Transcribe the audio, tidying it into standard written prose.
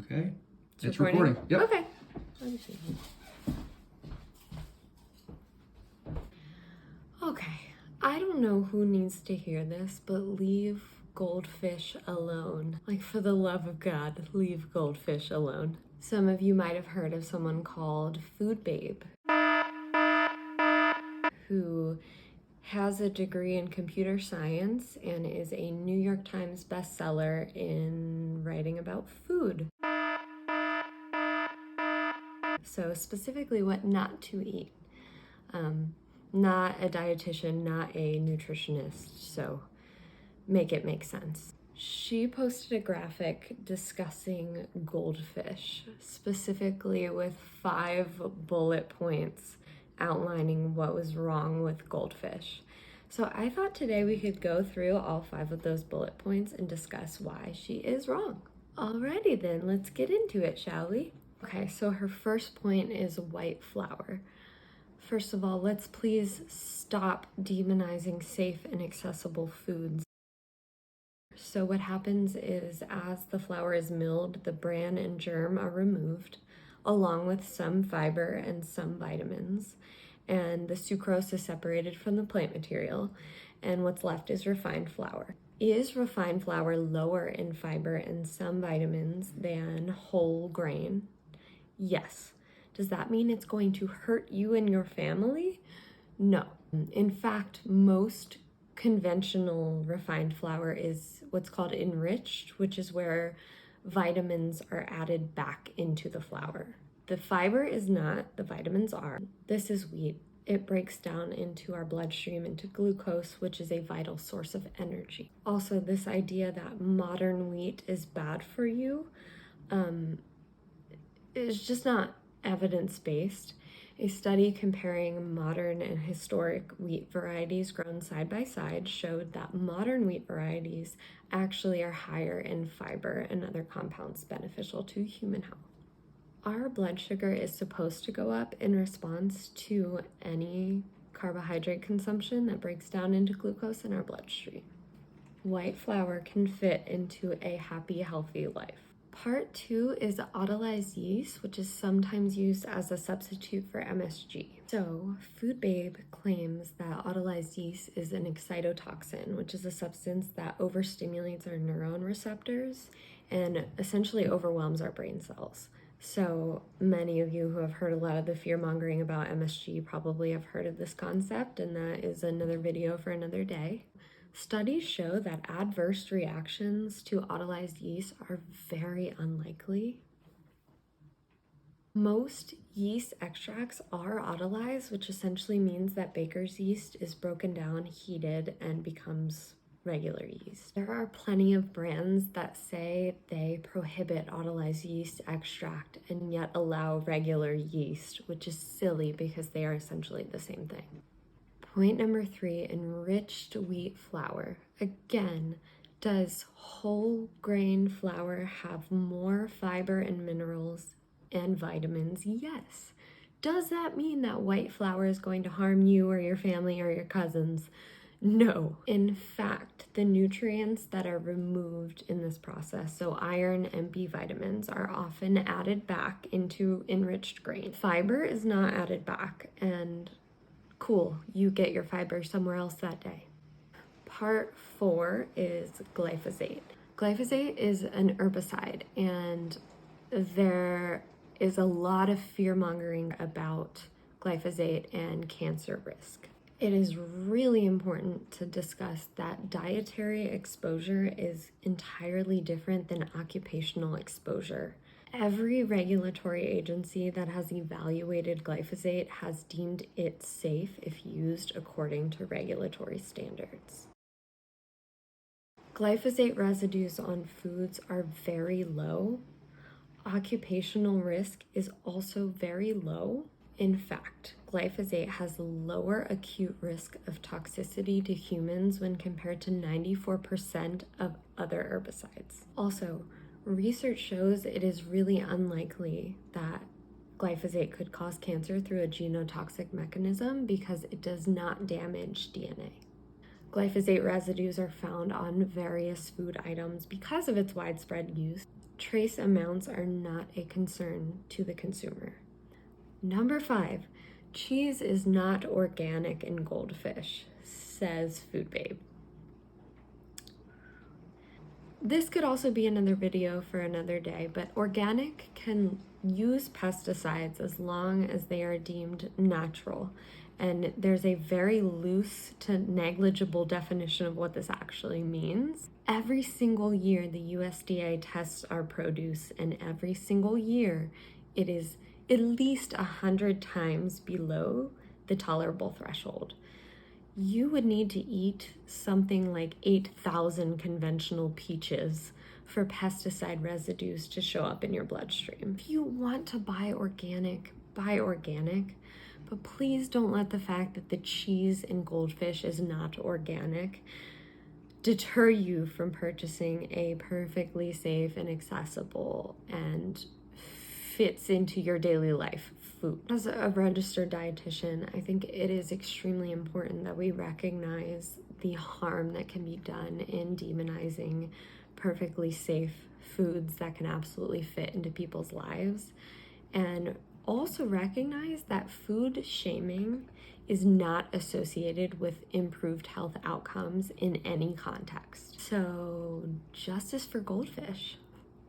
Okay. It's recording. Yep. Okay. Let me see. Okay. I don't know who needs to hear this, but leave Goldfish alone. Like, for the love of God, leave Goldfish alone. Some of you might have heard of someone called Food Babe, who has a degree in computer science and is a New York Times bestseller in writing about food. So specifically what not to eat. Not a dietitian, not a nutritionist, so make it make sense. She posted a graphic discussing goldfish, specifically with 5 bullet points outlining what was wrong with goldfish. So I thought today we could go through all 5 of those bullet points and discuss why she is wrong. Alrighty then, let's get into it, shall we? Okay, so her first point is white flour. First of all, let's please stop demonizing safe and accessible foods. So what happens is, as the flour is milled, the bran and germ are removed, along with some fiber and some vitamins, and the sucrose is separated from the plant material, and what's left is refined flour. Is refined flour lower in fiber and some vitamins than whole grain? Yes. Does that mean it's going to hurt you and your family? No. In fact, most conventional refined flour is what's called enriched, which is where vitamins are added back into the flour. The fiber is not, the vitamins are. This is wheat. It breaks down into our bloodstream into glucose, which is a vital source of energy. Also, this idea that modern wheat is bad for you is just not evidence-based. A study comparing modern and historic wheat varieties grown side by side showed that modern wheat varieties actually are higher in fiber and other compounds beneficial to human health. Our blood sugar is supposed to go up in response to any carbohydrate consumption that breaks down into glucose in our bloodstream. White flour can fit into a happy, healthy life. Part 2 is autolyzed yeast, which is sometimes used as a substitute for MSG. So, Food Babe claims that autolyzed yeast is an excitotoxin, which is a substance that overstimulates our neuron receptors and essentially overwhelms our brain cells. So, many of you who have heard a lot of the fear-mongering about MSG probably have heard of this concept, and that is another video for another day. Studies show that adverse reactions to autolyzed yeast are very unlikely. Most yeast extracts are autolyzed, which essentially means that baker's yeast is broken down, heated, and becomes regular yeast. There are plenty of brands that say they prohibit autolyzed yeast extract and yet allow regular yeast, which is silly because they are essentially the same thing. Point number 3, enriched wheat flour. Again, does whole grain flour have more fiber and minerals and vitamins? Yes. Does that mean that white flour is going to harm you or your family or your cousins? No. In fact, the nutrients that are removed in this process, so iron and B vitamins, are often added back into enriched grain. Fiber is not added back, and cool, you get your fiber somewhere else that day. Part 4 is glyphosate. Glyphosate is an herbicide, and there is a lot of fear-mongering about glyphosate and cancer risk. It is really important to discuss that dietary exposure is entirely different than occupational exposure. Every regulatory agency that has evaluated glyphosate has deemed it safe if used according to regulatory standards. Glyphosate residues on foods are very low. Occupational risk is also very low. In fact, glyphosate has lower acute risk of toxicity to humans when compared to 94% of other herbicides. Also, research shows it is really unlikely that glyphosate could cause cancer through a genotoxic mechanism because it does not damage DNA. Glyphosate residues are found on various food items because of its widespread use. Trace amounts are not a concern to the consumer. Number 5, cheese is not organic in Goldfish, says Food Babe. This could also be another video for another day, but organic can use pesticides as long as they are deemed natural. And there's a very loose to negligible definition of what this actually means. Every single year, the USDA tests our produce, and every single year, it is at least 100 times below the tolerable threshold. You would need to eat something like 8,000 conventional peaches for pesticide residues to show up in your bloodstream. If you want to buy organic, but please don't let the fact that the cheese in Goldfish is not organic deter you from purchasing a perfectly safe and accessible and fits into your daily life food. As a registered dietitian, I think it is extremely important that we recognize the harm that can be done in demonizing perfectly safe foods that can absolutely fit into people's lives, and also recognize that food shaming is not associated with improved health outcomes in any context. So, justice for Goldfish.